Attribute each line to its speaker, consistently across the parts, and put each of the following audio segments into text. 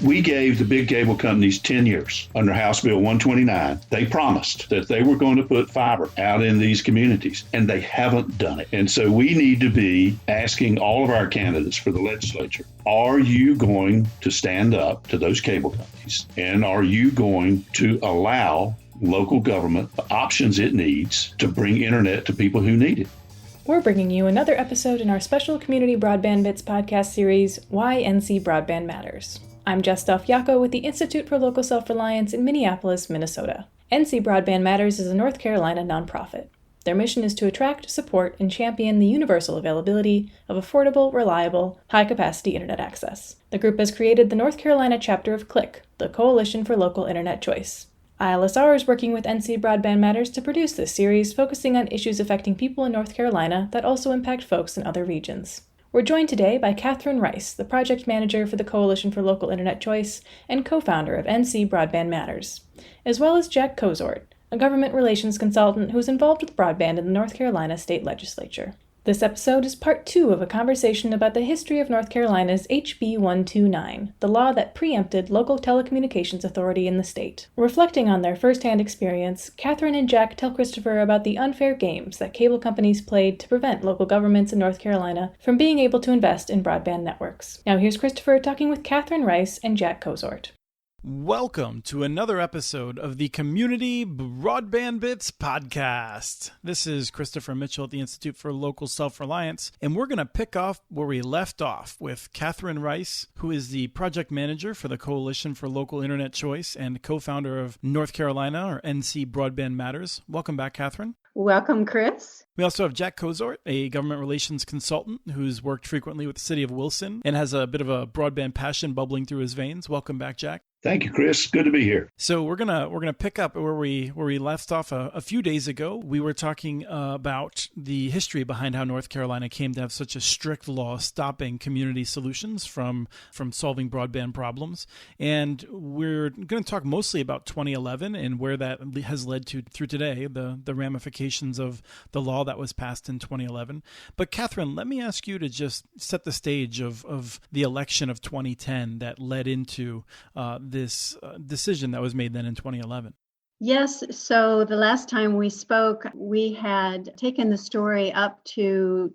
Speaker 1: We gave the big cable companies 10 years under House Bill 129. They promised that they were going to put fiber out in these communities, and they haven't done it. And so we need to be asking all of our candidates for the legislature, are you going to stand up to those cable companies? And are you going to allow local government the options it needs to bring internet to people who need it?
Speaker 2: We're bringing you another episode in our special Community Broadband Bits podcast series, Why NC Broadband Matters. I'm Jess Yako with the Institute for Local Self-Reliance in Minneapolis, Minnesota. NC Broadband Matters is a North Carolina nonprofit. Their mission is to attract, support, and champion the universal availability of affordable, reliable, high-capacity internet access. The group has created the North Carolina chapter of CLIC, the Coalition for Local Internet Choice. ILSR is working with NC Broadband Matters to produce this series focusing on issues affecting people in North Carolina that also impact folks in other regions. We're joined today by Catherine Rice, the project manager for the Coalition for Local Internet Choice and co-founder of NC Broadband Matters, as well as Jack Kozort, a government relations consultant who's involved with broadband in the North Carolina State Legislature. This episode is part 2 of a conversation about the history of North Carolina's HB 129, the law that preempted local telecommunications authority in the state. Reflecting on their first-hand experience, Catherine and Jack tell Christopher about the unfair games that cable companies played to prevent local governments in North Carolina from being able to invest in broadband networks. Now here's Christopher talking with Catherine Rice and Jack Kozort.
Speaker 3: Welcome to another episode of the Community Broadband Bits podcast. This is Christopher Mitchell at the Institute for Local Self-Reliance, and we're going to pick off where we left off with Catherine Rice, who is the project manager for the Coalition for Local Internet Choice and co-founder of North Carolina, or NC Broadband Matters. Welcome back, Catherine.
Speaker 4: Welcome, Chris.
Speaker 3: We also have Jack Kozort, a government relations consultant who's worked frequently with the city of Wilson and has a bit of a broadband passion bubbling through his veins. Welcome back, Jack.
Speaker 1: Thank you, Chris. Good to be here.
Speaker 3: So we're gonna pick up where we left off a few days ago. We were talking about the history behind how North Carolina came to have such a strict law stopping community solutions from solving broadband problems, and we're going to talk mostly about 2011 and where that has led to through today, the ramifications of the law that was passed in 2011. But Catherine, let me ask you to just set the stage of the election of 2010 that led into this decision that was made then in 2011.
Speaker 4: Yes, so the last time we spoke, we had taken the story up to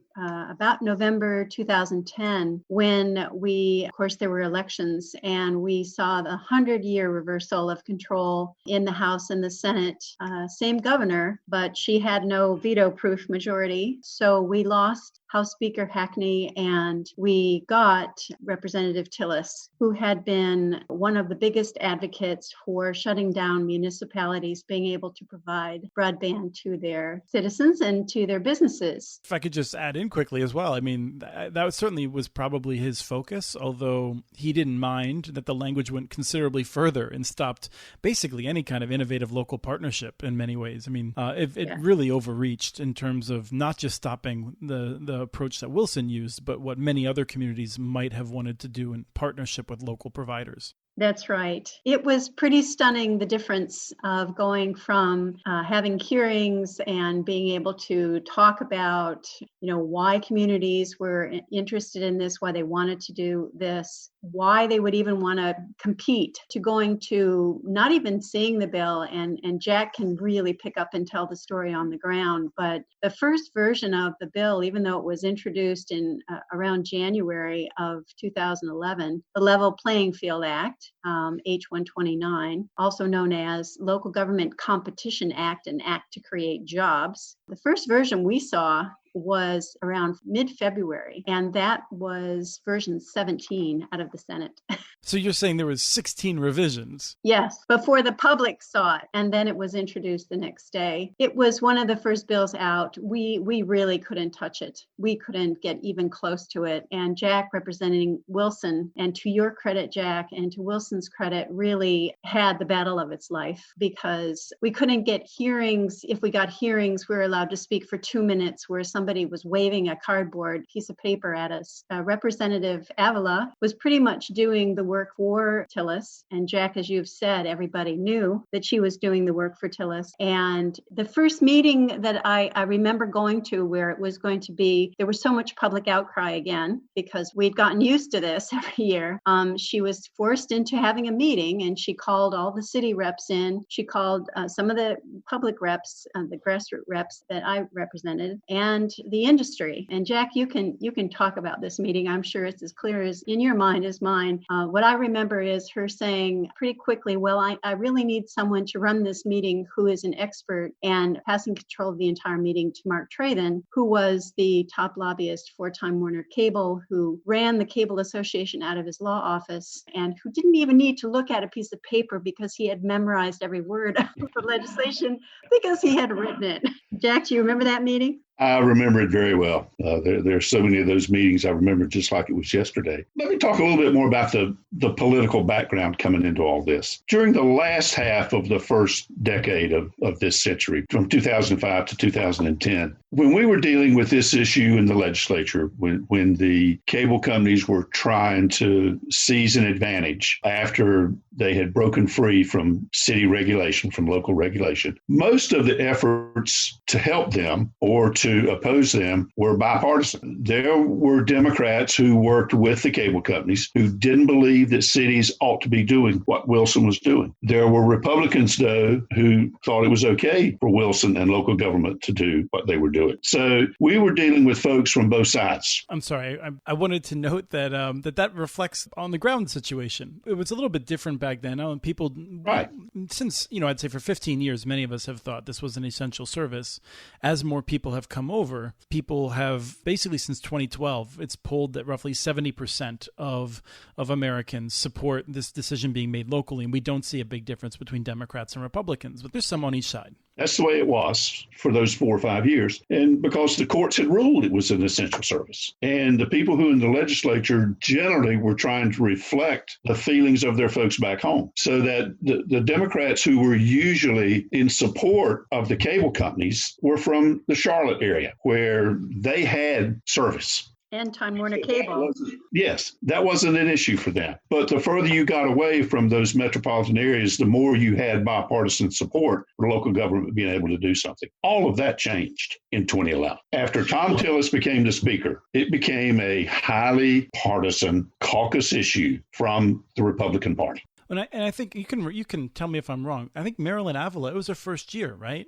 Speaker 4: about November 2010, when of course, there were elections, and we saw the 100-year reversal of control in the House and the Senate. Same governor, but she had no veto-proof majority, so we lost House Speaker Hackney, and we got Representative Tillis, who had been one of the biggest advocates for shutting down municipalities being able to provide broadband to their citizens and to their businesses.
Speaker 3: If I could just add in quickly as well, I mean, that certainly was probably his focus, although he didn't mind that the language went considerably further and stopped basically any kind of innovative local partnership in many ways. I mean, it really overreached in terms of not just stopping the approach that Wilson used, but what many other communities might have wanted to do in partnership with local providers.
Speaker 4: That's right. It was pretty stunning, the difference of going from having hearings and being able to talk about, why communities were interested in this, why they wanted to do this, why they would even want to compete, to going to not even seeing the bill. And Jack can really pick up and tell the story on the ground. But the first version of the bill, even though it was introduced in around January of 2011, the Level Playing Field Act, H129, also known as Local Government Competition Act and Act to Create Jobs. The first version we saw was around mid-February, and that was version 17 out of the Senate.
Speaker 3: So you're saying there was 16 revisions?
Speaker 4: Yes, before the public saw it, and then it was introduced the next day. It was one of the first bills out. We really couldn't touch it. We couldn't get even close to it. And Jack, representing Wilson, and to your credit, Jack, and to Wilson's credit, really had the battle of its life, because we couldn't get hearings. If we got hearings, we were allowed to speak for 2 minutes, where some somebody was waving a cardboard piece of paper at us. Representative Avila was pretty much doing the work for Tillis. And Jack, as you've said, everybody knew that she was doing the work for Tillis. And the first meeting that I remember going to, where it was going to be, there was so much public outcry again, because we'd gotten used to this every year. She was forced into having a meeting, and she called all the city reps in. She called some of the public reps, the grassroots reps that I represented, and the industry. And Jack, you can talk about this meeting. I'm sure it's as clear as in your mind as mine. What I remember is her saying pretty quickly, well, I really need someone to run this meeting who is an expert, and passing control of the entire meeting to Mark Traven, who was the top lobbyist for Time Warner Cable, who ran the Cable Association out of his law office, and who didn't even need to look at a piece of paper because he had memorized every word of the legislation because he had written it. Jack, do you remember that meeting?
Speaker 1: I remember it very well. There are so many of those meetings I remember just like it was yesterday. Let me talk a little bit more about the political background coming into all this. During the last half of the first decade of this century, from 2005 to 2010, when we were dealing with this issue in the legislature, when the cable companies were trying to seize an advantage after they had broken free from city regulation, from local regulation, most of the efforts to help them or to oppose them were bipartisan. There were Democrats who worked with the cable companies who didn't believe that cities ought to be doing what Wilson was doing. There were Republicans, though, who thought it was okay for Wilson and local government to do what they were doing. So we were dealing with folks from both sides.
Speaker 3: I'm sorry. I wanted to note that that reflects on the ground situation. It was a little bit different back then. People,
Speaker 1: right.
Speaker 3: Since, I'd say for 15 years, many of us have thought this was an essential service. As more people have come over, people have basically since 2012, it's polled that roughly 70% of Americans support this decision being made locally. And we don't see a big difference between Democrats and Republicans, but there's some on each side.
Speaker 1: That's the way it was for those 4 or 5 years. And because the courts had ruled it was an essential service. And the people who in the legislature generally were trying to reflect the feelings of their folks back home. So that the Democrats who were usually in support of the cable companies were from the Charlotte area, where they had service.
Speaker 4: And Time Warner Cable.
Speaker 1: Yes, that wasn't an issue for them. But the further you got away from those metropolitan areas, the more you had bipartisan support for local government being able to do something. All of that changed in 2011. After Tom Tillis became the speaker, it became a highly partisan caucus issue from the Republican Party.
Speaker 3: And I think you can tell me if I'm wrong. I think Marilyn Avila, it was her first year, right?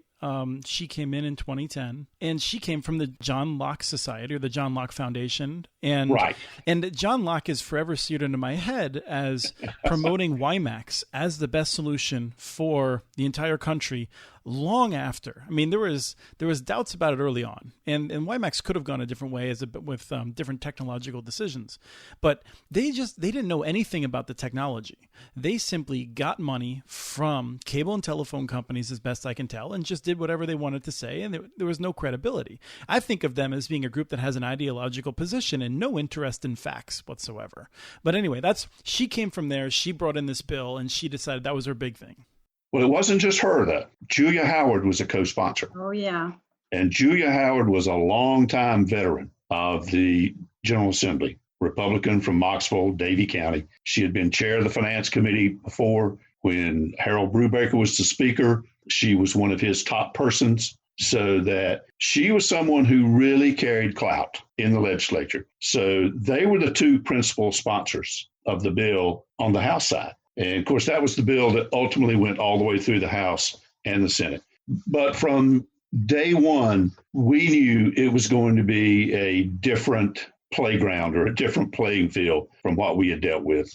Speaker 3: She came in 2010, and she came from the John Locke Society or the John Locke Foundation. And,
Speaker 1: right.
Speaker 3: And John Locke is forever seared into my head as promoting WiMAX as the best solution for the entire country long after. I mean, there was doubts about it early on, and WiMAX could have gone a different way with different technological decisions, but they didn't know anything about the technology. They simply got money from cable and telephone companies, as best I can tell, and just did whatever they wanted to say, and there was no credibility. I think of them as being a group that has an ideological position and no interest in facts whatsoever. But anyway, she came from there. She brought in this bill, and she decided that was her big thing.
Speaker 1: Well, it wasn't just her, though. Julia Howard was a co-sponsor.
Speaker 4: Oh, yeah.
Speaker 1: And Julia Howard was a longtime veteran of the General Assembly, Republican from Moxville, Davie County. She had been chair of the Finance Committee before. When Harold Brubaker was the speaker, she was one of his top persons. So that she was someone who really carried clout in the legislature. So they were the two principal sponsors of the bill on the House side. And of course, that was the bill that ultimately went all the way through the House and the Senate. But from day one, we knew it was going to be a different playground or a different playing field from what we had dealt with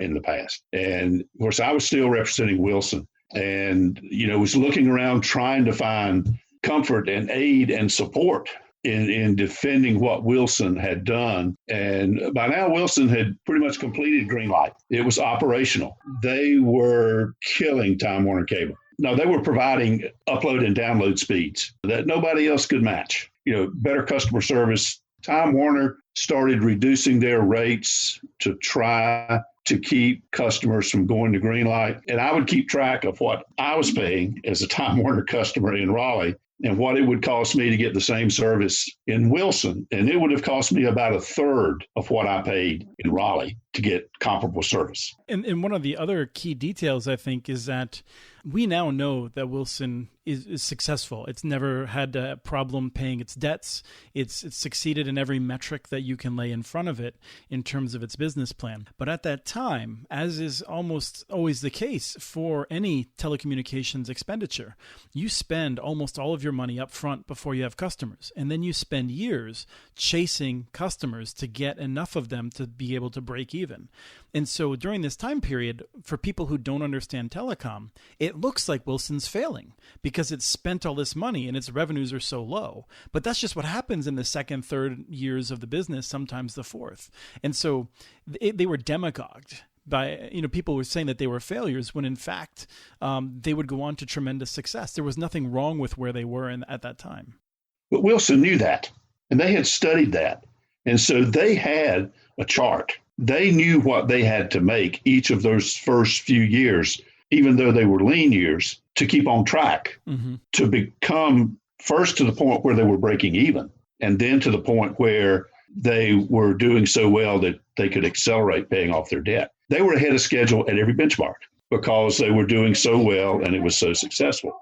Speaker 1: in the past. And of course, I was still representing Wilson and, was looking around trying to find comfort and aid and support in defending what Wilson had done. And by now, Wilson had pretty much completed Greenlight. It was operational. They were killing Time Warner Cable. No, they were providing upload and download speeds that nobody else could match. Better customer service. Time Warner started reducing their rates to try to keep customers from going to Greenlight. And I would keep track of what I was paying as a Time Warner customer in Raleigh and what it would cost me to get the same service in Wilson. And it would have cost me about a third of what I paid in Raleigh to get comparable service.
Speaker 3: And one of the other key details, I think, is that we now know that Wilson is successful. It's never had a problem paying its debts. It's succeeded in every metric that you can lay in front of it in terms of its business plan. But at that time, as is almost always the case for any telecommunications expenditure, you spend almost all of your money up front before you have customers. And then you spend years chasing customers to get enough of them to be able to break even. And so during this time period, for people who don't understand telecom, it looks like Wilson's failing because it's spent all this money and its revenues are so low. But that's just what happens in the second, third years of the business, sometimes the fourth. And so they were demagogued by, people were saying that they were failures when in fact they would go on to tremendous success. There was nothing wrong with where they were at that time.
Speaker 1: But Wilson knew that, and they had studied that. And so they had a chart. They knew what they had to make each of those first few years, even though they were lean years, to keep on track, to become first to the point where they were breaking even, and then to the point where they were doing so well that they could accelerate paying off their debt. They were ahead of schedule at every benchmark because they were doing so well and it was so successful.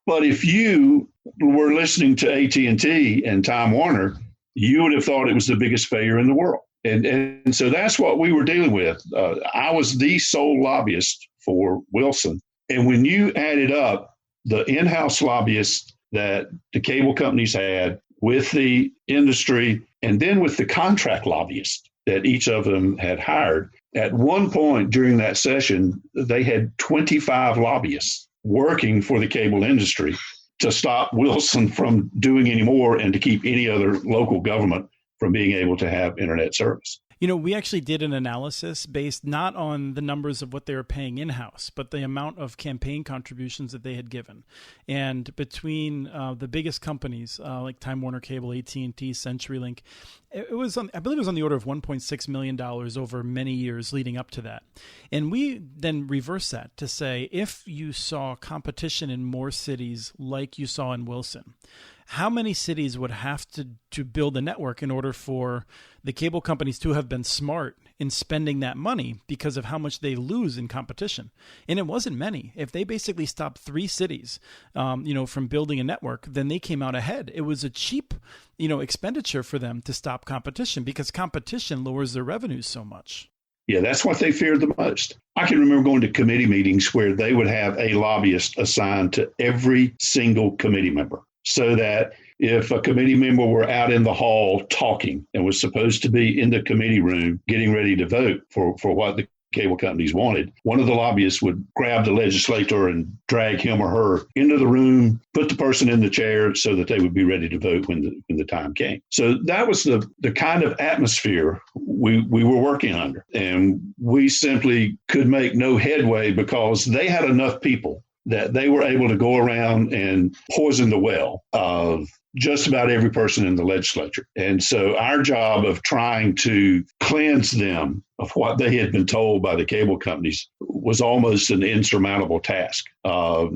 Speaker 1: But if you were listening to AT&T and Time Warner, you would have thought it was the biggest failure in the world. And so that's what we were dealing with. I was the sole lobbyist for Wilson. And when you added up the in-house lobbyists that the cable companies had with the industry and then with the contract lobbyists that each of them had hired, at one point during that session, they had 25 lobbyists working for the cable industry to stop Wilson from doing any more and to keep any other local government from being able to have internet service.
Speaker 3: We actually did an analysis based not on the numbers of what they were paying in-house, but the amount of campaign contributions that they had given. And between the biggest companies like Time Warner Cable, AT&T, CenturyLink, I believe it was on the order of $1.6 million over many years leading up to that. And we then reverse that to say, if you saw competition in more cities like you saw in Wilson, how many cities would have to build a network in order for the cable companies to have been smart in spending that money because of how much they lose in competition? And it wasn't many. If they basically stopped 3 cities, from building a network, then they came out ahead. It was a cheap, expenditure for them to stop competition because competition lowers their revenues so much.
Speaker 1: Yeah, that's what they feared the most. I can remember going to committee meetings where they would have a lobbyist assigned to every single committee member, so that if a committee member were out in the hall talking and was supposed to be in the committee room getting ready to vote for what the cable companies wanted, one of the lobbyists would grab the legislator and drag him or her into the room, put the person in the chair so that they would be ready to vote when the time came. So that was the kind of atmosphere we were working under. And we simply could make no headway because they had enough people that they were able to go around and poison the well of just about every person in the legislature. And so our job of trying to cleanse them of what they had been told by the cable companies was almost an insurmountable task. I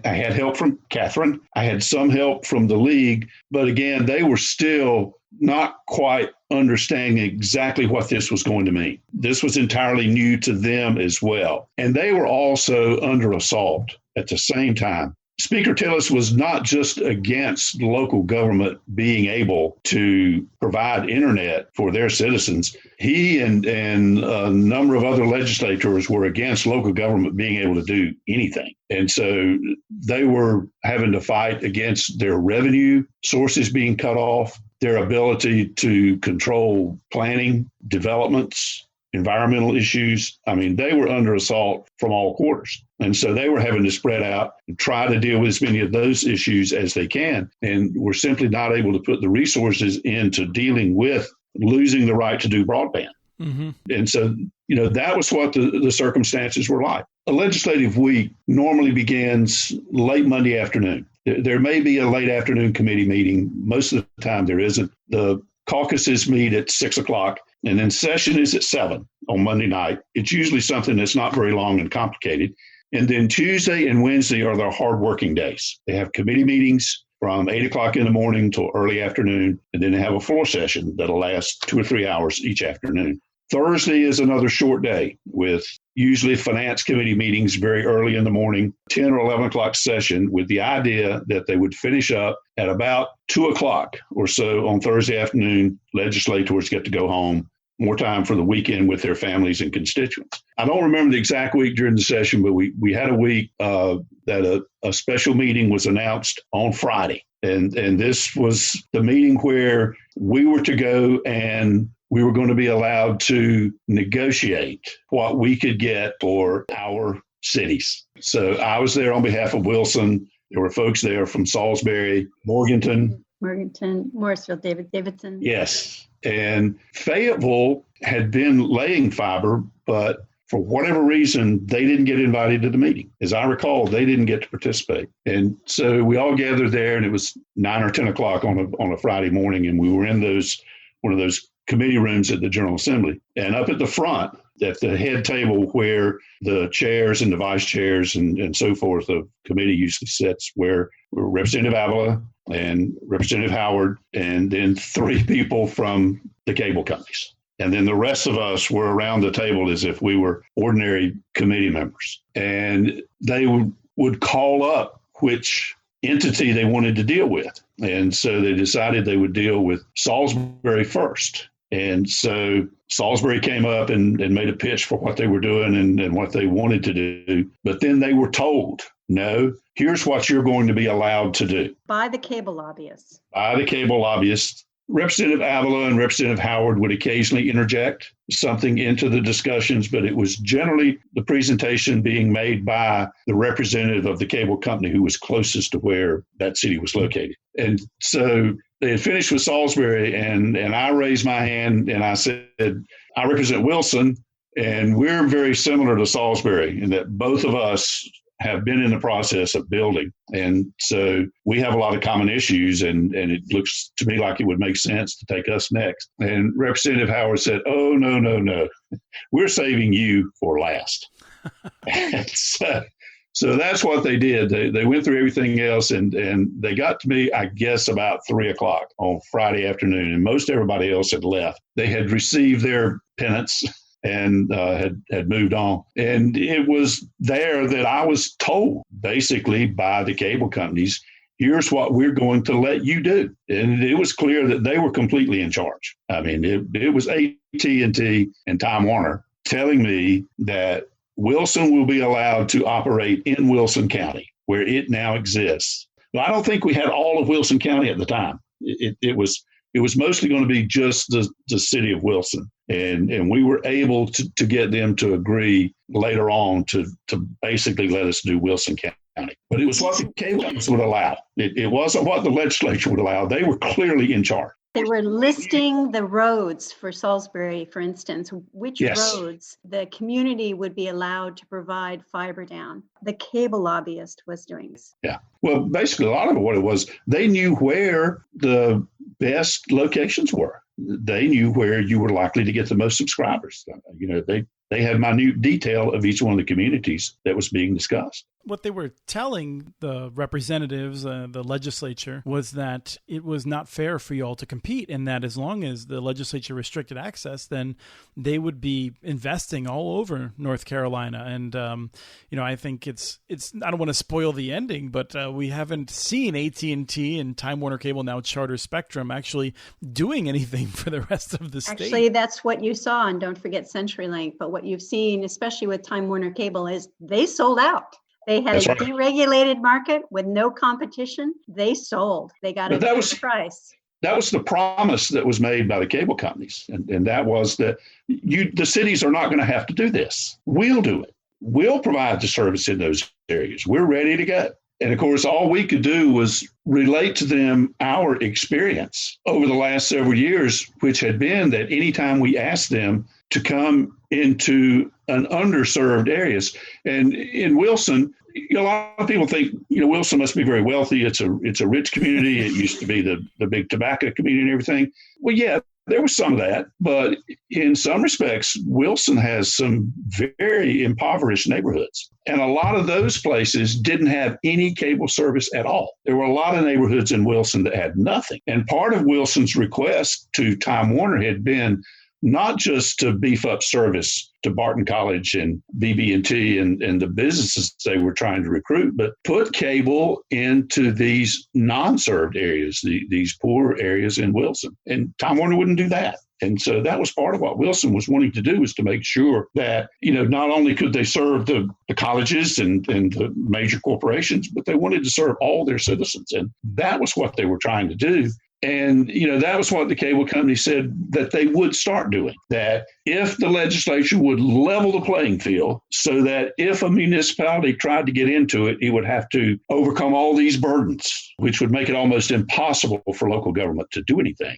Speaker 1: had help from Catherine. I had some help from the league. But again, they were still not quite understanding exactly what this was going to mean. This was entirely new to them as well. And they were also under assault at the same time. Speaker Tillis was not just against local government being able to provide internet for their citizens. He and a number of other legislators were against local government being able to do anything. And so they were having to fight against their revenue sources being cut off, their ability to control planning, developments, environmental issues. I mean, they were under assault from all quarters. And so they were having to spread out and try to deal with as many of those issues as they can. And we're simply not able to put the resources into dealing with losing the right to do broadband. Mm-hmm. And so, that was what the circumstances were like. A legislative week normally begins late Monday afternoon. There may be a late afternoon committee meeting. Most of the time there isn't. The caucuses meet at 6 o'clock. And then session is at 7 on Monday night. It's usually something that's not very long and complicated. And then Tuesday and Wednesday are their hard working days. They have committee meetings from 8 o'clock in the morning till early afternoon, and then they have a floor session that'll last 2 or 3 hours each afternoon. Thursday is another short day with usually finance committee meetings very early in the morning, 10 or 11 o'clock session, with the idea that they would finish up at about 2 o'clock or so on Thursday afternoon. Legislators get to go home, more time for the weekend with their families and constituents. I don't remember the exact week during the session, but we had a week that a special meeting was announced on Friday. And this was the meeting where we were to go and we were going to be allowed to negotiate what we could get for our cities. So I was there on behalf of Wilson. There were folks there from Salisbury, Morganton,
Speaker 4: Morrisville, Davidson.
Speaker 1: Yes. And Fayetteville had been laying fiber, but for whatever reason, they didn't get invited to the meeting. As I recall, they didn't get to participate. And so we all gathered there, and it was 9 or 10 o'clock on a Friday morning, and we were in one of those committee rooms at the General Assembly. And up at the front, at the head table where the chairs and the vice chairs and so forth of committee usually sits, where Representative Avila and Representative Howard, and then 3 people from the cable companies. And then the rest of us were around the table as if we were ordinary committee members. And they would call up which entity they wanted to deal with. And so they decided they would deal with Salisbury first. And so Salisbury came up and made a pitch for what they were doing and what they wanted to do. But then they were told, no, here's what you're going to be allowed to do.
Speaker 4: By the cable lobbyists.
Speaker 1: By the cable lobbyists. Representative Avila and Representative Howard would occasionally interject something into the discussions, but it was generally the presentation being made by the representative of the cable company who was closest to where that city was located. And so they had finished with Salisbury, and I raised my hand and I said, I represent Wilson, and we're very similar to Salisbury in that both of us have been in the process of building. And so we have a lot of common issues, and it looks to me like it would make sense to take us next. And Representative Howard said, oh, no. We're saving you for last. And so that's what they did. They went through everything else, and they got to me, I guess, about 3 o'clock on Friday afternoon, and most everybody else had left. They had received their penance and had moved on. And it was there that I was told, basically, by the cable companies, here's what we're going to let you do. And it was clear that they were completely in charge. I mean, it was AT&T and Time Warner telling me that Wilson will be allowed to operate in Wilson County, where it now exists. But I don't think we had all of Wilson County at the time. It was mostly going to be just the city of Wilson. And we were able to get them to agree later on to basically let us do Wilson County. But it was what the cable companies would allow. It wasn't what the legislature would allow. They were clearly in charge.
Speaker 4: They were listing the roads for Salisbury, for instance, which roads the community would be allowed to provide fiber down. The cable lobbyist was doing this.
Speaker 1: Yeah. Well, basically, a lot of it, what it was, they knew where the best locations were. They knew where you were likely to get the most subscribers. You know, they had minute detail of each one of the communities that was being discussed.
Speaker 3: What they were telling the representatives, the legislature, was that it was not fair for you all to compete, and that as long as the legislature restricted access, then they would be investing all over North Carolina. And, I think it's I don't want to spoil the ending, but we haven't seen AT&T and Time Warner Cable, now Charter Spectrum, actually doing anything for the rest of the state.
Speaker 4: Actually, that's what you saw, and don't forget CenturyLink. But what you've seen, especially with Time Warner Cable, is they sold out. They had a deregulated market with no competition. They sold. They got a good price.
Speaker 1: That was the promise that was made by the cable companies. And that was that the cities are not going to have to do this. We'll do it. We'll provide the service in those areas. We're ready to go. And of course, all we could do was relate to them our experience over the last several years, which had been that anytime we asked them to come into an underserved areas. And in Wilson, a lot of people think, Wilson must be very wealthy. It's a rich community. It used to be the big tobacco community and everything. Well, yeah, There was some of that, but in some respects, Wilson has some very impoverished neighborhoods. And a lot of those places didn't have any cable service at all. There were a lot of neighborhoods in Wilson that had nothing. And part of Wilson's request to Time Warner had been not just to beef up service to Barton College and BB&T and the businesses they were trying to recruit, but put cable into these non-served areas, these poor areas in Wilson. And Time Warner wouldn't do that. And so that was part of what Wilson was wanting to do, was to make sure that, not only could they serve the colleges and the major corporations, but they wanted to serve all their citizens. And that was what they were trying to do. And, that was what the cable company said that they would start doing, that if the legislature would level the playing field so that if a municipality tried to get into it, it would have to overcome all these burdens, which would make it almost impossible for local government to do anything.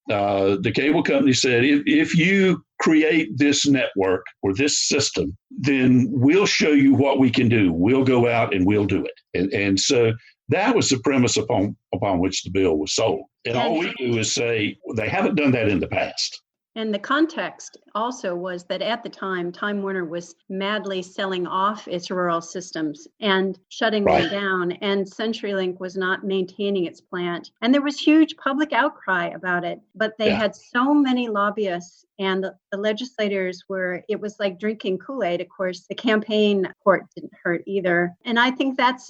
Speaker 1: The cable company said, if you create this network or this system, then we'll show you what we can do. We'll go out and we'll do it. And so that was the premise upon which the bill was sold. And all we do is say they haven't done that in the past.
Speaker 4: And the context also was that at the time, Time Warner was madly selling off its rural systems and shutting them down, and CenturyLink was not maintaining its plant. And there was huge public outcry about it, but they had so many lobbyists, and the legislators it was like drinking Kool-Aid. Of course, the campaign support didn't hurt either. And I think that's,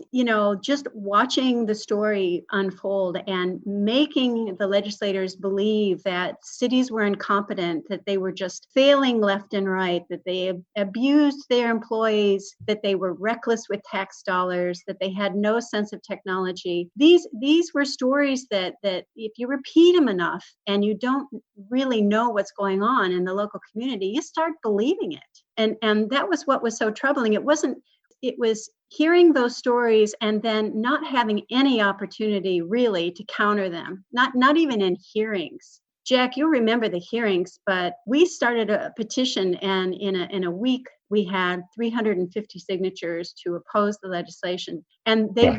Speaker 4: just watching the story unfold and making the legislators believe that cities were incompetent, that they were just failing left and right, that they abused their employees, that they were reckless with tax dollars, that they had no sense of technology. These were stories that if you repeat them enough and you don't really know what's going on in the local community, you start believing it. And that was what was so troubling. It was hearing those stories and then not having any opportunity really to counter them, not even in hearings. Jack, you'll remember the hearings, but we started a petition, and in a week we had 350 signatures to oppose the legislation. And they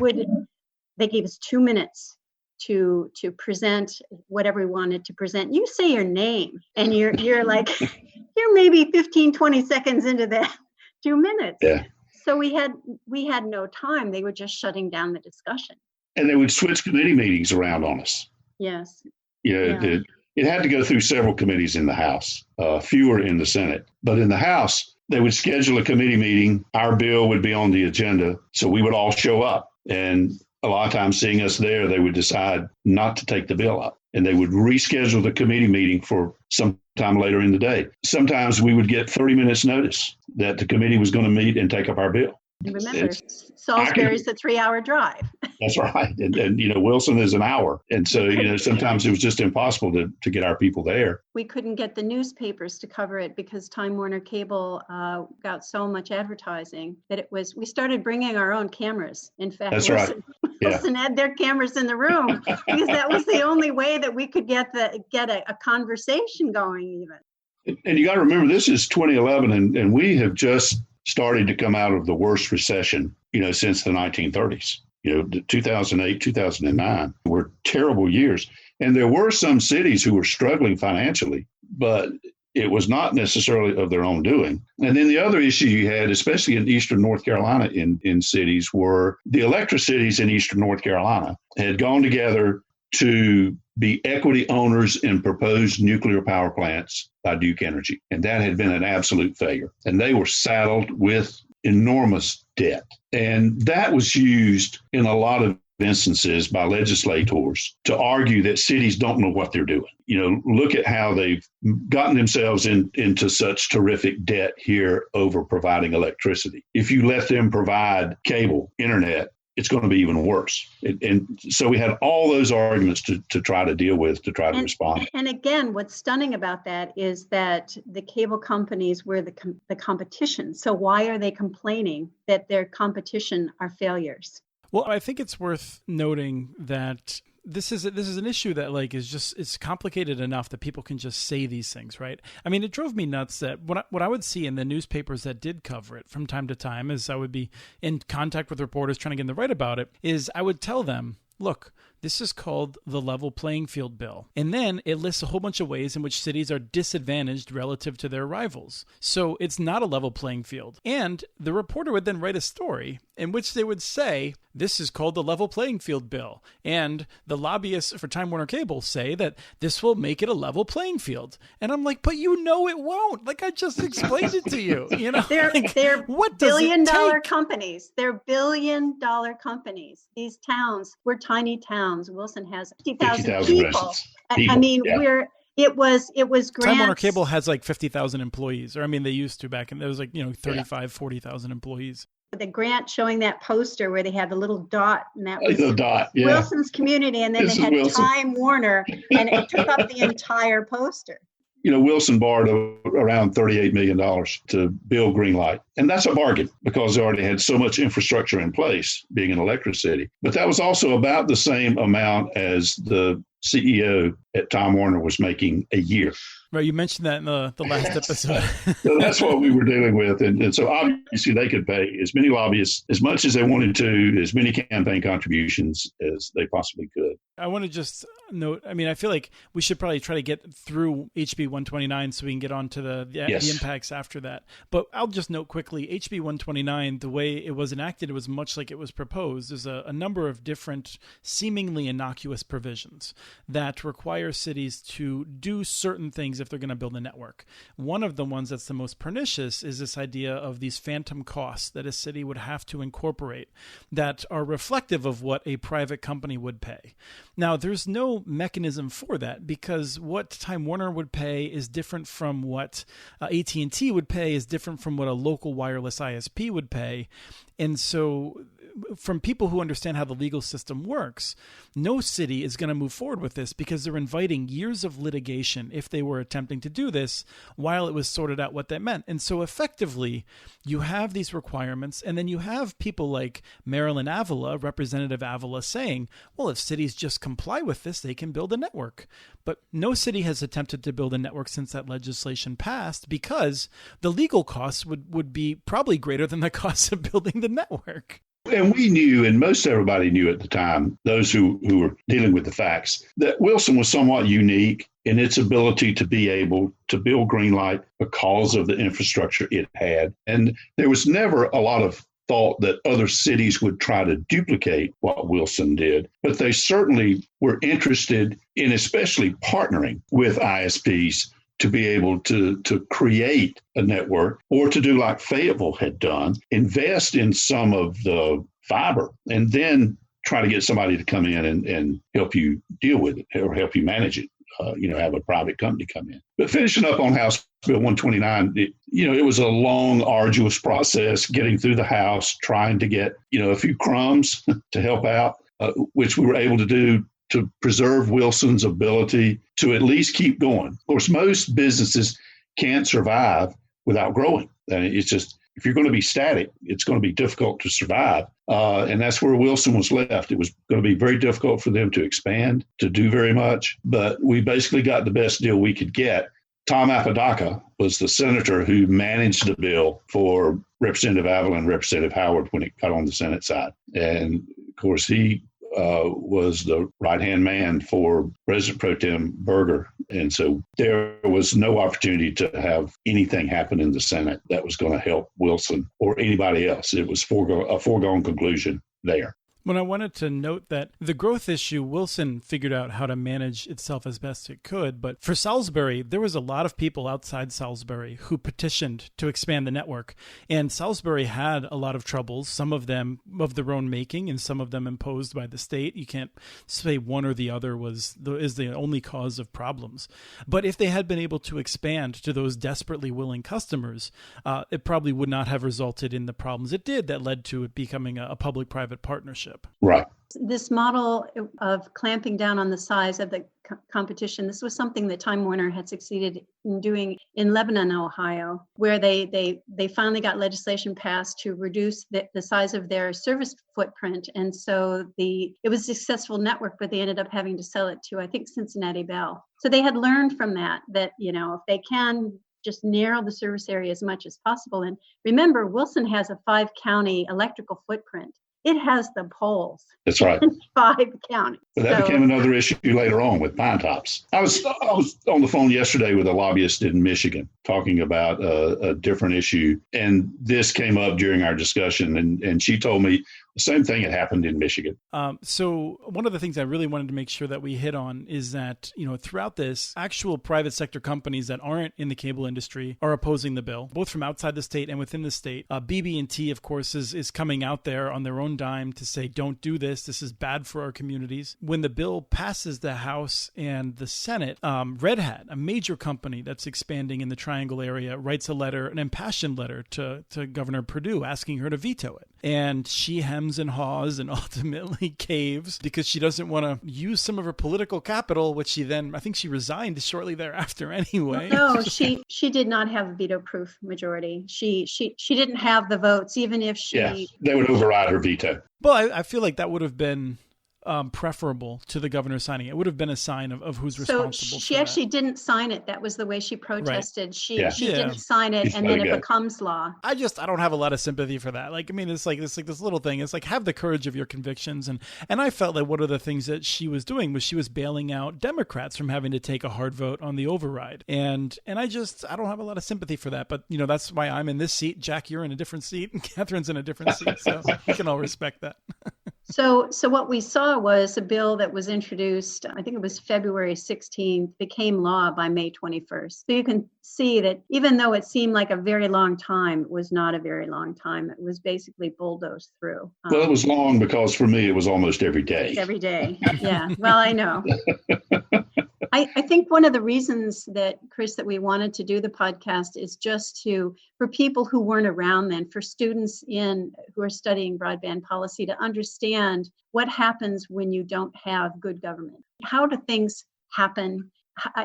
Speaker 4: gave us 2 minutes to present whatever we wanted to present. You say your name, and you're like, you're maybe 15, 20 seconds into that 2 minutes. Yeah. So we had no time. They were just shutting down the discussion.
Speaker 1: And they would switch committee meetings around on us.
Speaker 4: Yes.
Speaker 1: It had to go through several committees in the House, fewer in the Senate. But in the House, they would schedule a committee meeting. Our bill would be on the agenda, so we would all show up. And a lot of times, seeing us there, they would decide not to take the bill up. And they would reschedule the committee meeting for some time later in the day. Sometimes we would get 30 minutes notice that the committee was going to meet and take up our bill.
Speaker 4: And remember, Salisbury's a 3-hour drive.
Speaker 1: That's right. And Wilson is an hour. And so, sometimes it was just impossible to get our people there.
Speaker 4: We couldn't get the newspapers to cover it because Time Warner Cable got so much advertising that we started bringing our own cameras. In fact,
Speaker 1: that's right.
Speaker 4: Wilson had their cameras in the room because that was the only way that we could get a conversation going even.
Speaker 1: And you got to remember, this is 2011, and we have just started to come out of the worst recession, since the 1930s. 2008, 2009 were terrible years. And there were some cities who were struggling financially, but it was not necessarily of their own doing. And then the other issue you had, especially in eastern North Carolina in cities, were the electric cities in eastern North Carolina had gone together to be equity owners in proposed nuclear power plants by Duke Energy. And that had been an absolute failure. And they were saddled with enormous debt. And that was used in a lot of instances by legislators to argue that cities don't know what they're doing. Look at how they've gotten themselves into such terrific debt here over providing electricity. If you let them provide cable, internet, it's going to be even worse. And so we had all those arguments to try to deal with, to try to respond.
Speaker 4: And again, what's stunning about that is that the cable companies were the competition. So why are they complaining that their competition are failures?
Speaker 3: Well, I think it's worth noting that this is an issue that it's complicated enough that people can just say these things, right? I mean, it drove me nuts that what I would see in the newspapers that did cover it from time to time, as I would be in contact with reporters trying to get them to write about it, is I would tell them, look, This is called the Level Playing Field Bill. And then it lists a whole bunch of ways in which cities are disadvantaged relative to their rivals. So it's not a level playing field. And the reporter would then write a story in which they would say, this is called the Level Playing Field Bill. And the lobbyists for Time Warner Cable say that this will make it a level playing field. And I'm like, but you know it won't. Like, I just explained it to you. You know,
Speaker 4: they're
Speaker 3: what
Speaker 4: billion-dollar companies. They're billion-dollar companies. These towns, we're tiny towns. Wilson has 50,000 people. I mean,
Speaker 1: yeah.
Speaker 4: It was grants.
Speaker 3: Time Warner Cable has like 50,000 employees, or I mean, they used to back in, there was like, 35, 40,000 employees.
Speaker 4: The grant showing that poster where they had the little dot, and that was
Speaker 1: the dot, yeah.
Speaker 4: Wilson's community, and then
Speaker 1: This
Speaker 4: they had
Speaker 1: Wilson.
Speaker 4: Time Warner, and it took up the entire poster.
Speaker 1: Wilson borrowed around $38 million to build Greenlight. And that's a bargain because they already had so much infrastructure in place, being an electric city. But that was also about the same amount as the CEO at Time Warner was making a year.
Speaker 3: Right, you mentioned that in the last episode.
Speaker 1: So that's what we were dealing with. And so obviously they could pay as many lobbyists, as much as they wanted to, as many campaign contributions as they possibly could.
Speaker 3: I want to just note, I mean, I feel like we should probably try to get through HB 129 so we can get on to the impacts after that. But I'll just note quickly, HB 129, the way it was enacted, it was much like it was proposed. There's a number of different seemingly innocuous provisions that require cities to do certain things if they're going to build a network. One of the ones that's the most pernicious is this idea of these phantom costs that a city would have to incorporate that are reflective of what a private company would pay. Now, there's no mechanism for that because what Time Warner would pay is different from what AT&T would pay, is different from what a local wireless ISP would pay. And so from people who understand how the legal system works, no city is going to move forward with this because they're inviting years of litigation if they were attempting to do this while it was sorted out what that meant. And so effectively, you have these requirements, and then you have people like Marilyn Avila, Representative Avila, saying, well, if cities just comply with this, they can build a network. But no city has attempted to build a network since that legislation passed because the legal costs would be probably greater than the costs of building the network.
Speaker 1: And we knew, and most everybody knew at the time, those who were dealing with the facts, that Wilson was somewhat unique in its ability to be able to build Greenlight because of the infrastructure it had. And there was never a lot of thought that other cities would try to duplicate what Wilson did. But they certainly were interested in especially partnering with ISPs to be able to create a network, or to do like Fayetteville had done, invest in some of the fiber, and then try to get somebody to come in and help you deal with it or help you manage it. Have a private company come in. But finishing up on House Bill 129, it was a long, arduous process getting through the House, trying to get, a few crumbs to help out, which we were able to do to preserve Wilson's ability to at least keep going. Of course, most businesses can't survive without growing. And it's just, if you're going to be static, it's going to be difficult to survive. And that's where Wilson was left. It was going to be very difficult for them to expand, to do very much. But we basically got the best deal we could get. Tom Apodaca was the senator who managed the bill for Representative Avila and Representative Howard when it got on the Senate side. And of course, he was the right-hand man for President Pro Tem Berger. And so there was no opportunity to have anything happen in the Senate that was going to help Wilson or anybody else. It was a foregone conclusion there.
Speaker 3: When I wanted to note that the growth issue, Wilson figured out how to manage itself as best it could. But for Salisbury, there was a lot of people outside Salisbury who petitioned to expand the network. And Salisbury had a lot of troubles, some of them of their own making and some of them imposed by the state. You can't say one or the other is the only cause of problems. But if they had been able to expand to those desperately willing customers, it probably would not have resulted in the problems it did that led to it becoming a public-private partnership.
Speaker 1: Right.
Speaker 4: This model of clamping down on the size of the competition, this was something that Time Warner had succeeded in doing in Lebanon, Ohio, where they finally got legislation passed to reduce the size of their service footprint. And so it was a successful network, but they ended up having to sell it to, I think, Cincinnati Bell. So they had learned from that, if they can just narrow the service area as much as possible. And remember, Wilson has a 5-county electrical footprint. it has the polls.
Speaker 1: That's right.
Speaker 4: In 5 counties.
Speaker 1: But that became another issue later on with Pine Tops. I was on the phone yesterday with a lobbyist in Michigan talking about a different issue. And this came up during our discussion. And she told me the same thing had happened in Michigan.
Speaker 3: So one of the things I really wanted to make sure that we hit on is that, throughout this, actual private sector companies that aren't in the cable industry are opposing the bill, both from outside the state and within the state. BB&T, of course, is coming out there on their own dime to say, don't do this. This is bad for our communities. When the bill passes the House and the Senate, Red Hat, a major company that's expanding in the Triangle area, writes an impassioned letter to Governor Perdue asking her to veto it. And she hems and haws and ultimately caves because she doesn't want to use some of her political capital, which I think she resigned shortly thereafter anyway.
Speaker 4: No, she did not have a veto-proof majority. She didn't have the votes, even if she...
Speaker 1: Yeah, they would override her veto.
Speaker 3: Well, I feel like that would have been preferable to the governor signing it. It would have been a sign of who's responsible.
Speaker 4: So she actually didn't sign it. That was the way she protested.
Speaker 3: Right.
Speaker 4: She didn't sign it, and then it becomes law.
Speaker 3: I don't have a lot of sympathy for that. It's like this little thing. It's like, have the courage of your convictions. And I felt like one of the things that she was doing was she was bailing out Democrats from having to take a hard vote on the override. And I don't have a lot of sympathy for that. But that's why I'm in this seat. Jack, you're in a different seat, and Catherine's in a different seat. So we can all respect that.
Speaker 4: So what we saw was a bill that was introduced, I think it was February 16th, became law by May 21st. So you can see that even though it seemed like a very long time, it was not a very long time. It was basically bulldozed through.
Speaker 1: Well, it was long because for me, it was almost every day.
Speaker 4: Every day. Yeah. Well, I know. I think one of the reasons that, Chris, that we wanted to do the podcast is just for people who weren't around then, for students who are studying broadband policy to understand what happens when you don't have good government. How do things happen?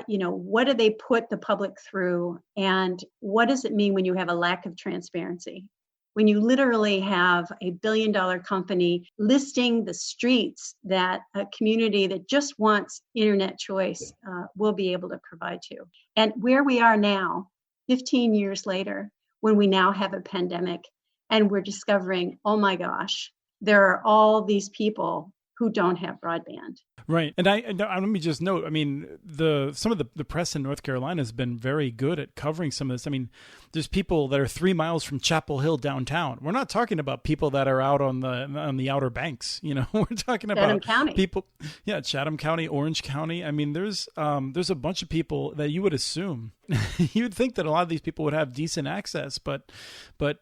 Speaker 4: What do they put the public through? And what does it mean when you have a lack of transparency? When you literally have a billion-dollar company listing the streets that a community that just wants internet choice will be able to provide to. And where we are now, 15 years later, when we now have a pandemic and we're discovering, oh my gosh, there are all these people who don't have broadband.
Speaker 3: Right. And let me just note, some of the press in North Carolina has been very good at covering some of this. There's people that are 3 miles from Chapel Hill downtown. We're not talking about people that are out on the Outer Banks. We're talking about
Speaker 4: Chatham County.
Speaker 3: People. Yeah, Chatham County, Orange County. There's a bunch of people that you would assume you'd think that a lot of these people would have decent access, but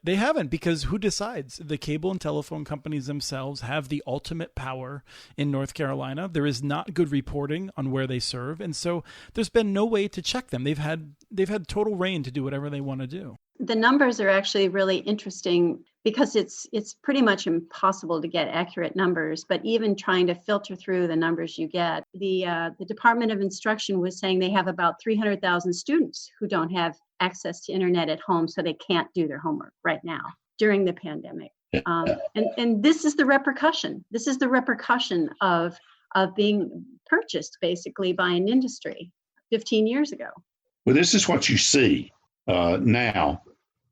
Speaker 3: they haven't, because who decides? The cable and telephone companies themselves have the ultimate power in North Carolina. There is not good reporting on where they serve, and so there's been no way to check them. They've had total reign to do whatever they want to do.
Speaker 4: The numbers are actually really interesting because it's pretty much impossible to get accurate numbers, but even trying to filter through the numbers you get, the Department of Instruction was saying they have about 300,000 students who don't have access to internet at home, so they can't do their homework right now during the pandemic. And this is the repercussion. This is the repercussion of being purchased basically by an industry 15 years ago.
Speaker 1: Well, this is what you see now.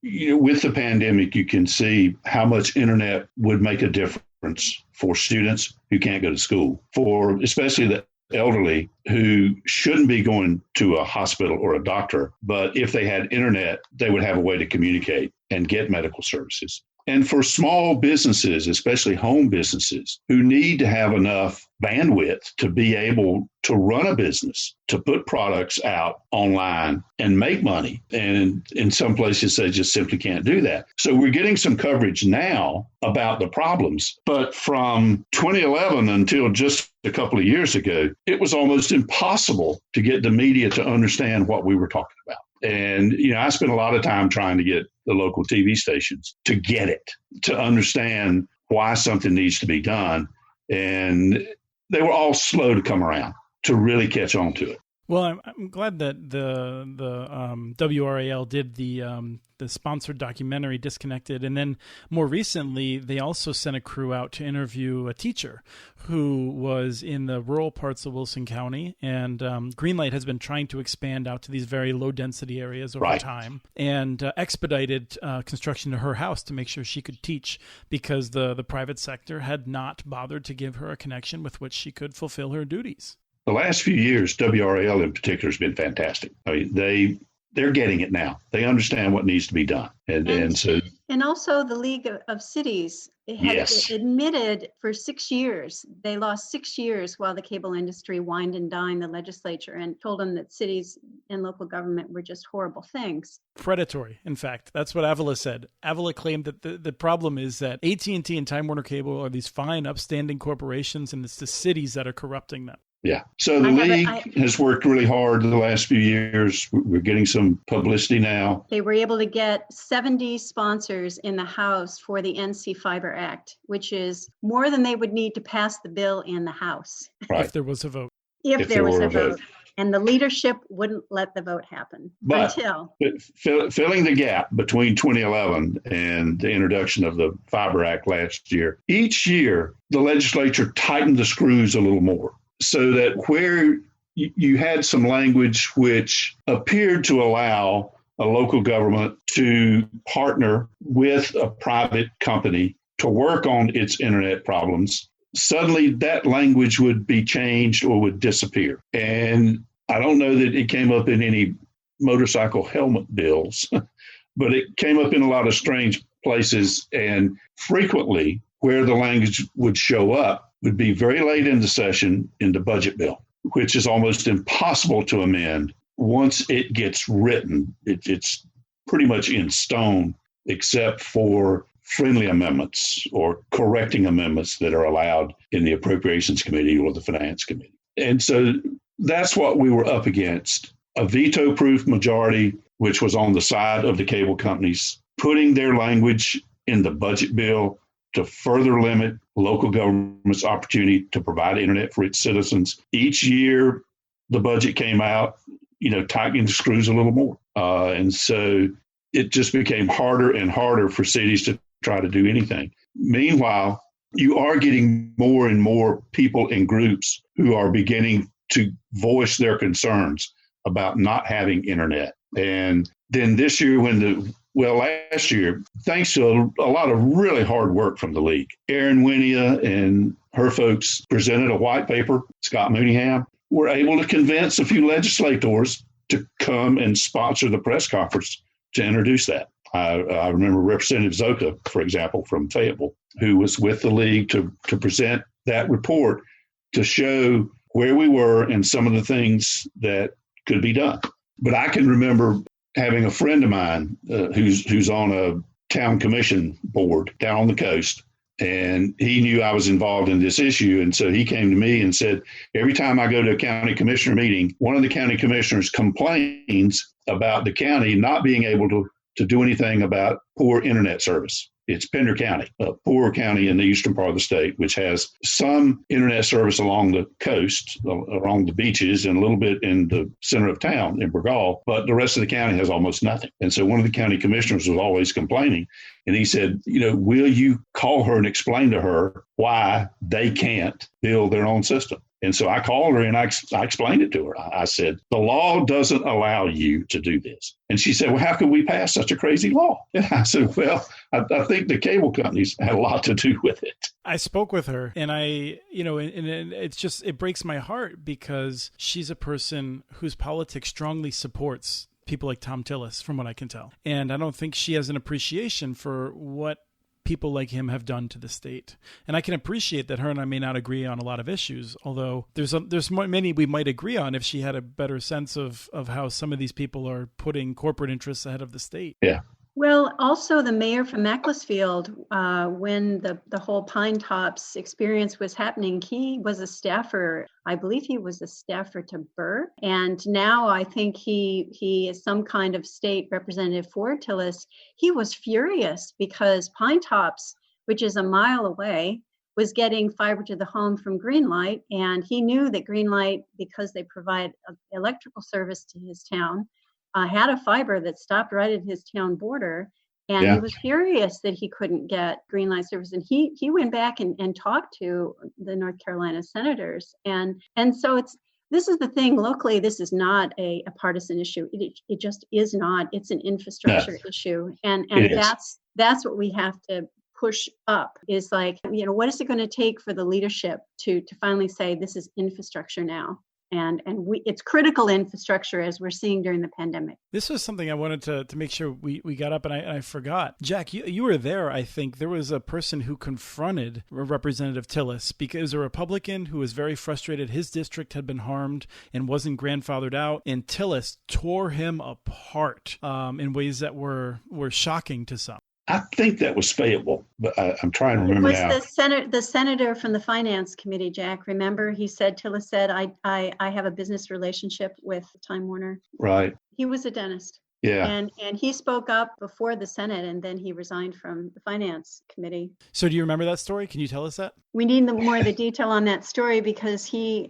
Speaker 1: With the pandemic, you can see how much internet would make a difference for students who can't go to school, for especially the elderly who shouldn't be going to a hospital or a doctor, but if they had internet, they would have a way to communicate and get medical services. And for small businesses, especially home businesses, who need to have enough bandwidth to be able to run a business, to put products out online and make money. And in some places, they just simply can't do that. So we're getting some coverage now about the problems. But from 2011 until just a couple of years ago, it was almost impossible to get the media to understand what we were talking about. And, I spent a lot of time trying to get the local TV stations to get it, to understand why something needs to be done. And they were all slow to come around, to really catch on to it.
Speaker 3: Well, I'm glad that the WRAL did the sponsored documentary Disconnected, and then more recently they also sent a crew out to interview a teacher who was in the rural parts of Wilson County, and Greenlight has been trying to expand out to these very low density areas over time, and expedited construction to her house to make sure she could teach, because the private sector had not bothered to give her a connection with which she could fulfill her duties.
Speaker 1: The last few years, WRAL in particular has been fantastic. I mean, they're getting it now. They understand what needs to be done. And
Speaker 4: also the League of Cities had admitted for 6 years, they lost 6 years while the cable industry wined and dined the legislature and told them that cities and local government were just horrible things.
Speaker 3: Predatory, in fact. That's what Avila said. Avila claimed that the problem is that AT&T and Time Warner Cable are these fine, upstanding corporations, and it's the cities that are corrupting them.
Speaker 1: Yeah. So the league has worked really hard the last few years. We're getting some publicity now.
Speaker 4: They were able to get 70 sponsors in the House for the NC Fiber Act, which is more than they would need to pass the bill in the House.
Speaker 1: Right.
Speaker 3: If there was a vote.
Speaker 4: If there was a vote. And the leadership wouldn't let the vote happen until.
Speaker 1: Filling the gap between 2011 and the introduction of the Fiber Act last year, each year the legislature tightened the screws a little more, so that where you had some language which appeared to allow a local government to partner with a private company to work on its internet problems, suddenly that language would be changed or would disappear. And I don't know that it came up in any motorcycle helmet bills, but it came up in a lot of strange places, and frequently where the language would show up would be very late in the session in the budget bill, which is almost impossible to amend. Once it gets written, it's pretty much in stone, except for friendly amendments or correcting amendments that are allowed in the Appropriations Committee or the Finance Committee. And so that's what we were up against. A veto-proof majority, which was on the side of the cable companies, putting their language in the budget bill to further limit local government's opportunity to provide internet for its citizens. Each year, the budget came out, tightening the screws a little more. And so it just became harder and harder for cities to try to do anything. Meanwhile, you are getting more and more people and groups who are beginning to voice their concerns about not having internet. And then this year, last year, thanks to a lot of really hard work from the league, Erin Winia and her folks presented a white paper. Scott Mooneyham were able to convince a few legislators to come and sponsor the press conference to introduce that. I remember Representative Zoka, for example, from Fayetteville, who was with the league to present that report to show where we were and some of the things that could be done. But I can remember having a friend of mine who's on a town commission board down on the coast, and he knew I was involved in this issue. And so he came to me and said, every time I go to a county commissioner meeting, one of the county commissioners complains about the county not being able to do anything about poor internet service. It's Pender County, a poor county in the eastern part of the state, which has some internet service along the coast, along the beaches, and a little bit in the center of town in Burgal, but the rest of the county has almost nothing. And so one of the county commissioners was always complaining, and he said, will you call her and explain to her why they can't build their own system? And so I called her and I explained it to her. I said, the law doesn't allow you to do this. And she said, well, how could we pass such a crazy law? And I said, well, I think the cable companies had a lot to do with it.
Speaker 3: I spoke with her, and it breaks my heart, because she's a person whose politics strongly supports people like Tom Tillis, from what I can tell. And I don't think she has an appreciation for what people like him have done to the state. And I can appreciate that her and I may not agree on a lot of issues, although there's many we might agree on if she had a better sense of how some of these people are putting corporate interests ahead of the state.
Speaker 1: Yeah.
Speaker 4: Well, also the mayor from Macclesfield, when the whole Pine Tops experience was happening, he was a staffer. I believe he was a staffer to Burr. And now I think he is some kind of state representative for Tillis. He was furious because Pine Tops, which is a mile away, was getting fiber to the home from Greenlight, and he knew that Greenlight, because they provide electrical service to his town, had a fiber that stopped right at his town border. And he was furious that he couldn't get Greenlight service. And he went back and talked to the North Carolina senators. And so this is the thing, locally, this is not a partisan issue. It just is not. It's an infrastructure issue. And that's what we have to push up, is like, what is it going to take for the leadership to finally say this is infrastructure now? And it's critical infrastructure, as we're seeing during the pandemic. This
Speaker 3: was something I wanted to make sure we got up, and I forgot. Jack, you were there, I think. There was a person who confronted Representative Tillis because it was a Republican who was very frustrated. His district had been harmed and wasn't grandfathered out, and Tillis tore him apart in ways that were shocking to some.
Speaker 1: I think that was Fayetteville, but I'm trying to remember now.
Speaker 4: It was the senator from the Finance Committee, Jack. Remember, Tillis said, I have a business relationship with Time Warner.
Speaker 1: Right.
Speaker 4: He was a dentist.
Speaker 1: Yeah.
Speaker 4: And he spoke up before the Senate, and then he resigned from the Finance Committee.
Speaker 3: So do you remember that story? Can you tell us that?
Speaker 4: We need more of the detail on that story, because he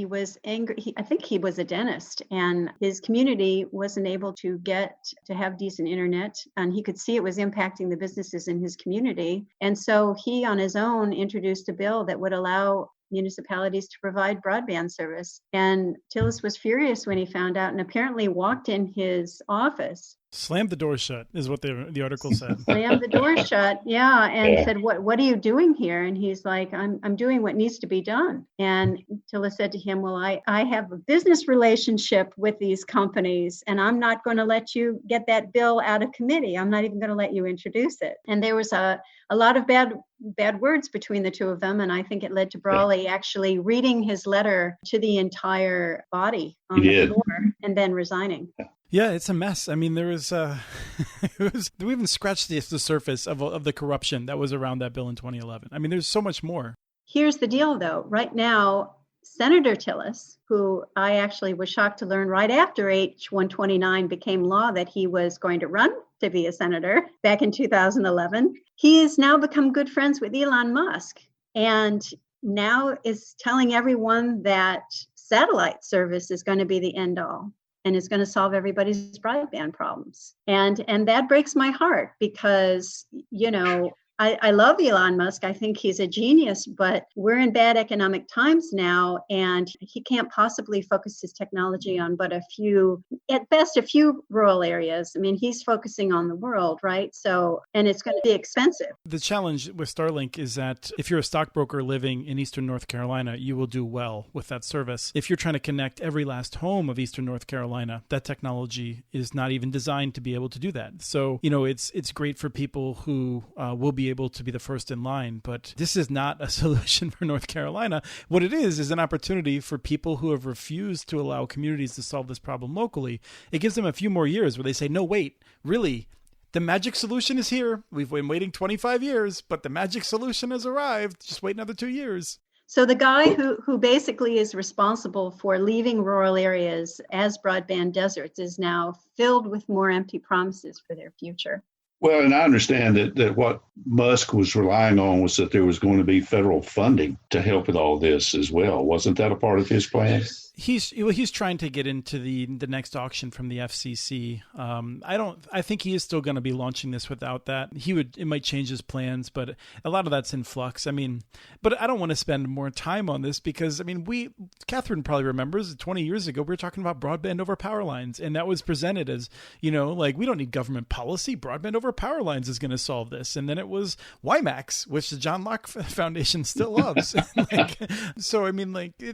Speaker 4: was angry. I think he was a dentist, and his community wasn't able to have decent internet, and he could see it was impacting the businesses in his community. And so he, on his own, introduced a bill that would allow municipalities to provide broadband service. And Tillis was furious when he found out, and apparently walked in his office.
Speaker 3: Slammed the door shut is what the article said.
Speaker 4: Slammed the door shut, said, "What are you doing here?" And he's like, "I'm doing what needs to be done." And Tillis said to him, "Well, I have a business relationship with these companies, and I'm not going to let you get that bill out of committee. I'm not even going to let you introduce it." And there was a lot of bad words between the two of them, and I think it led to Brawley actually reading his letter to the entire body on the floor and then resigning.
Speaker 3: Yeah, it's a mess. I mean, there was, we even scratched the surface of the corruption that was around that bill in 2011. I mean, there's so much more.
Speaker 4: Here's the deal, though. Right now, Senator Tillis, who I actually was shocked to learn right after H-129 became law that he was going to run to be a senator back in 2011, he has now become good friends with Elon Musk, and now is telling everyone that satellite service is going to be the end all, and it's going to solve everybody's broadband problems. And that breaks my heart, because, I love Elon Musk. I think he's a genius, but we're in bad economic times now, and he can't possibly focus his technology on but at best, a few rural areas. I mean, he's focusing on the world, right? So, and it's going to be expensive.
Speaker 3: The challenge with Starlink is that if you're a stockbroker living in Eastern North Carolina, you will do well with that service. If you're trying to connect every last home of Eastern North Carolina, that technology is not even designed to be able to do that. So, it's great for people who will be able to be the first in line, but this is not a solution for North Carolina. What it is an opportunity for people who have refused to allow communities to solve this problem locally. It gives them a few more years where they say, no, wait, really, the magic solution is here. We've been waiting 25 years, but the magic solution has arrived. Just wait another 2 years.
Speaker 4: So the guy who basically is responsible for leaving rural areas as broadband deserts is now filled with more empty promises for their future.
Speaker 1: Well, and I understand that what Musk was relying on was that there was going to be federal funding to help with all this as well. Wasn't that a part of his plan?
Speaker 3: He's trying to get into the next auction from the FCC. I think he is still going to be launching this without that. It might change his plans, but a lot of that's in flux. I mean, but I don't want to spend more time on this because, Catherine probably remembers 20 years ago, we were talking about broadband over power lines, and that was presented as, we don't need government policy. Broadband over power lines is going to solve this. And then it was WiMAX, which the John Locke Foundation still loves.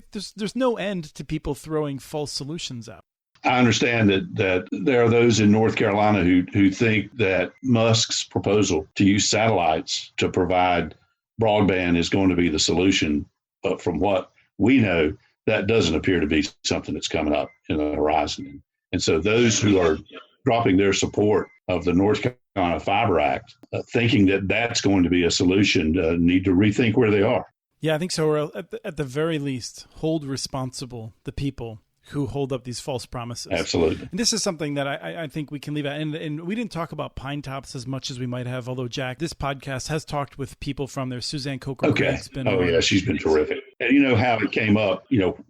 Speaker 3: There's no end to people throwing false solutions out.
Speaker 1: I understand that there are those in North Carolina who think that Musk's proposal to use satellites to provide broadband is going to be the solution. But from what we know, that doesn't appear to be something that's coming up in the horizon. And so those who are dropping their support of the North Carolina Fiber Act, thinking that that's going to be a solution, need to rethink where they are.
Speaker 3: Yeah, I think so. Or at the very least, hold responsible the people who hold up these false promises.
Speaker 1: Absolutely.
Speaker 3: And this is something that I think we can leave out. And we didn't talk about Pine Tops as much as we might have, although, Jack, this podcast has talked with people from there. Suzanne Coker.
Speaker 1: Okay. Yeah, she's been terrific. And you know how it came up,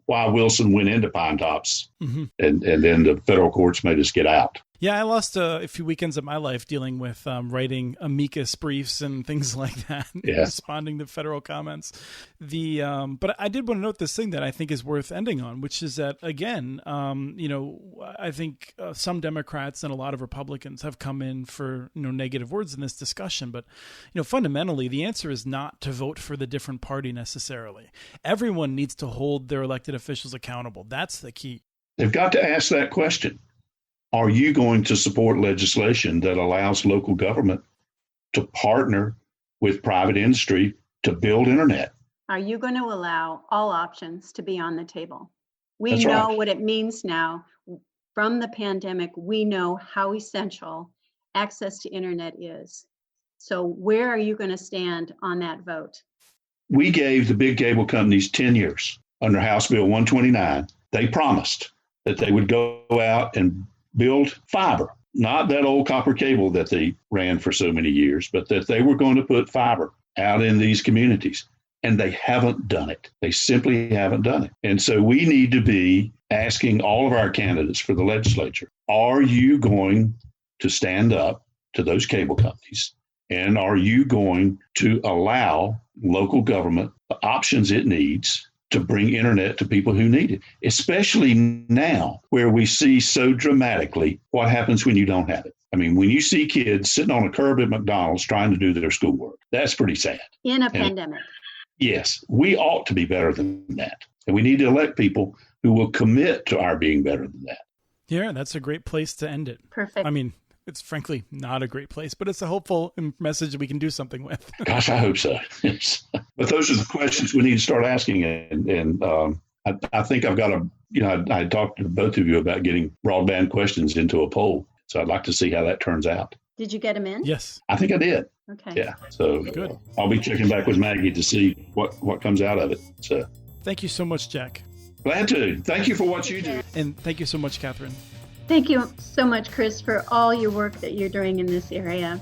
Speaker 1: why Wilson went into Pine Tops, and then the federal courts made us get out.
Speaker 3: Yeah, I lost a few weekends of my life dealing with writing amicus briefs and things like that, responding to federal comments. But I did want to note this thing that I think is worth ending on, which is that, again, I think some Democrats and a lot of Republicans have come in for negative words in this discussion. But fundamentally, the answer is not to vote for the different party necessarily. Everyone needs to hold their elected officials accountable. That's the key.
Speaker 1: They've got to ask that question. Are you going to support legislation that allows local government to partner with private industry to build internet?
Speaker 4: Are you going to allow all options to be on the table? We
Speaker 1: That's
Speaker 4: know
Speaker 1: right.
Speaker 4: what it means now. From the pandemic, we know how essential access to internet is. So where are you going to stand on that vote?
Speaker 1: We gave the big cable companies 10 years under House Bill 129. They promised that they would go out and build fiber, not that old copper cable that they ran for so many years, but that they were going to put fiber out in these communities. And they haven't done it. They simply haven't done it. And so we need to be asking all of our candidates for the legislature, are you going to stand up to those cable companies? And are you going to allow local government the options it needs to bring internet to people who need it, especially now where we see so dramatically what happens when you don't have it. I mean, when you see kids sitting on a curb at McDonald's trying to do their schoolwork, that's pretty sad.
Speaker 4: In a pandemic.
Speaker 1: Yes, we ought to be better than that. And we need to elect people who will commit to our being better than that.
Speaker 3: Yeah, that's a great place to end it.
Speaker 4: Perfect.
Speaker 3: I mean, it's frankly not a great place, but it's a hopeful message that we can do something with.
Speaker 1: Gosh, I hope so. But those are the questions we need to start asking. And I think I've got I talked to both of you about getting broadband questions into a poll. So I'd like to see how that turns out.
Speaker 4: Did you get them in?
Speaker 3: Yes.
Speaker 1: I think I did.
Speaker 4: Okay.
Speaker 1: Yeah. So
Speaker 3: Good.
Speaker 1: I'll be checking back with Maggie to see what comes out of it. So
Speaker 3: Thank you so much, Jack.
Speaker 1: glad to. Thank you for what you do.
Speaker 3: And thank you so much, Catherine.
Speaker 4: Thank you so much, Chris, for all your work that you're doing in this area.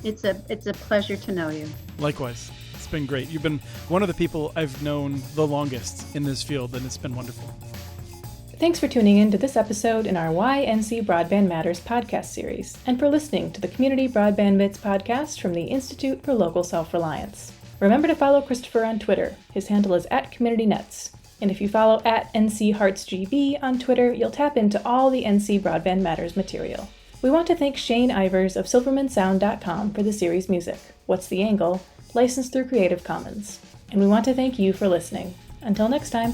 Speaker 4: It's a pleasure to know you.
Speaker 3: Likewise. It's been great. You've been one of the people I've known the longest in this field, and it's been wonderful.
Speaker 2: Thanks for tuning in to this episode in our Why NC Broadband Matters podcast series, and for listening to the Community Broadband Bits podcast from the Institute for Local Self-Reliance. Remember to follow Christopher on Twitter. His handle is @CommunityNets. And if you follow @NCHeartsGB on Twitter, you'll tap into all the NC Broadband Matters material. We want to thank Shane Ivers of SilvermanSound.com for the series music, What's the Angle?, licensed through Creative Commons. And we want to thank you for listening. Until next time.